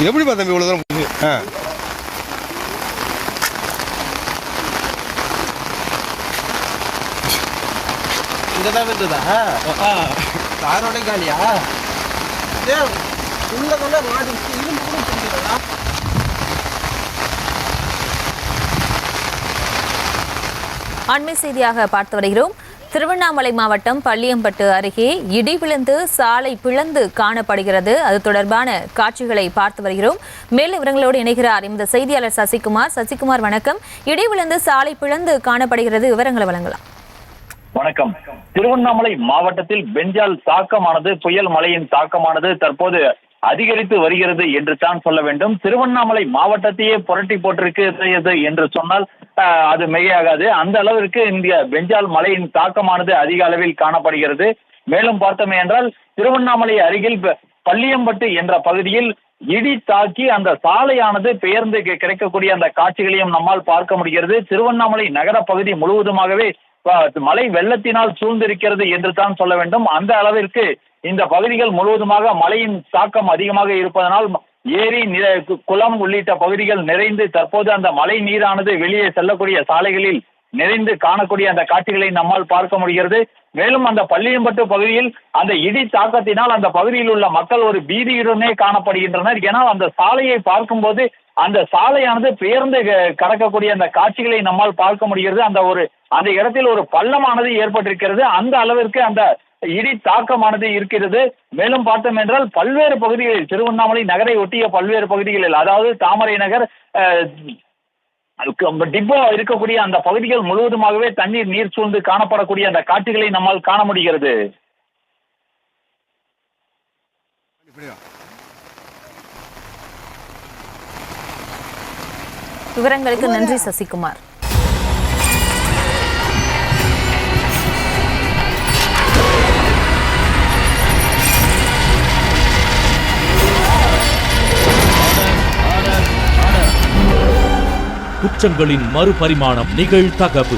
எப்படிப்பா தம்பி இவ்வளோ தூரம் இங்கே தான் இருந்ததா காரோட காலியா உள்ள கொள்ள மாடி இரும்பு கூட தெரியுதா? அண்மை செய்தியாக பார்த்து வருகிறோம். திருவண்ணாமலை மாவட்டம் பள்ளியம்பட்டு அருகே இடி விழுந்து சாலை பிளந்து காணப்படுகிறது. அது தொடர்பான காட்சிகளை பார்த்து வருகிறோம். மேலும் விவரங்களோடு இணைகிறார் இந்த செய்தியாளர் சசிகுமார். சசிகுமார் வணக்கம். இடி விழுந்து சாலை பிளந்து காணப்படுகிறது, விவரங்களை வழங்கலாம். வணக்கம். திருவண்ணாமலை மாவட்டத்தில் பெஞ்சால் தாக்கமானது, புயல் மழையின் தாக்கமானது தற்போது அதிகரித்து வருகிறது என்று தான் சொல்ல வேண்டும். திருவண்ணாமலை மாவட்டத்தையே புரட்டி போட்டிருக்கிறது என்று சொன்னால் அது மிகையாகாது. அந்த அளவிற்கு இந்த பெஞ்சால் மழையின் தாக்கமானது அதிக அளவில் காணப்படுகிறது. மேலும் பார்த்தோமே என்றால் திருவண்ணாமலை அருகில் பள்ளியம்பட்டு என்ற பகுதியில் இடி தாக்கி அந்த சாலையானது பெயர்ந்து கிடைக்கக்கூடிய அந்த காட்சிகளையும் நம்மால் பார்க்க முடிகிறது. திருவண்ணாமலை நகர பகுதி முழுவதுமாகவே மழை வெள்ளத்தினால் சூழ்ந்திருக்கிறது என்று தான் சொல்ல வேண்டும். அந்த அளவிற்கு இந்த பகுதிகள் முழுவதுமாக மழையின் தாக்கம் அதிகமாக இருப்பதனால் ஏரி, குளம் உள்ளிட்ட பகுதிகள் நிறைந்து தற்போது அந்த மழை நீரானது வெளியே செல்லக்கூடிய சாலைகளில் நிறைந்து காணக்கூடிய அந்த காட்சிகளை நம்மால் பார்க்க முடிகிறது. மேலும் அந்த பள்ளியம்பட்டு பகுதியில் அந்த இடி தாக்கத்தினால் அந்த பகுதியில் உள்ள மக்கள் ஒரு பீதியுடனே காணப்படுகின்றனர். ஏன்னா அந்த சாலையை பார்க்கும்போது அந்த சாலையானது பெயர்ந்து கடக்கக்கூடிய அந்த காட்சிகளை நம்மால் பார்க்க முடிகிறது. அந்த இடத்தில் ஒரு பள்ளமானது ஏற்பட்டிருக்கிறது. அந்த அளவிற்கு அந்த இடி தாக்கமானது இருக்கிறது. மேலும் பார்த்தோம் என்றால் பல்வேறு பகுதிகளில் திருவண்ணாமலை நகரை ஒட்டிய பல்வேறு பகுதிகளில், அதாவது தாமரை நகர், டிப்போ இருக்கக்கூடிய அந்த பகுதிகள் முழுவதுமாகவே நீர் சூழ்ந்து காணப்படக்கூடிய அந்த காட்சிகளை நம்மால் காண முடிகிறது. விவரங்களுக்கு நன்றி சசிகுமார். குற்றங்களின் மறுபரிமாணம் நிகழ்தகவு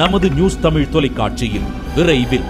நமது நியூஸ் தமிழ் தொலைக்காட்சியில் விரைவில்.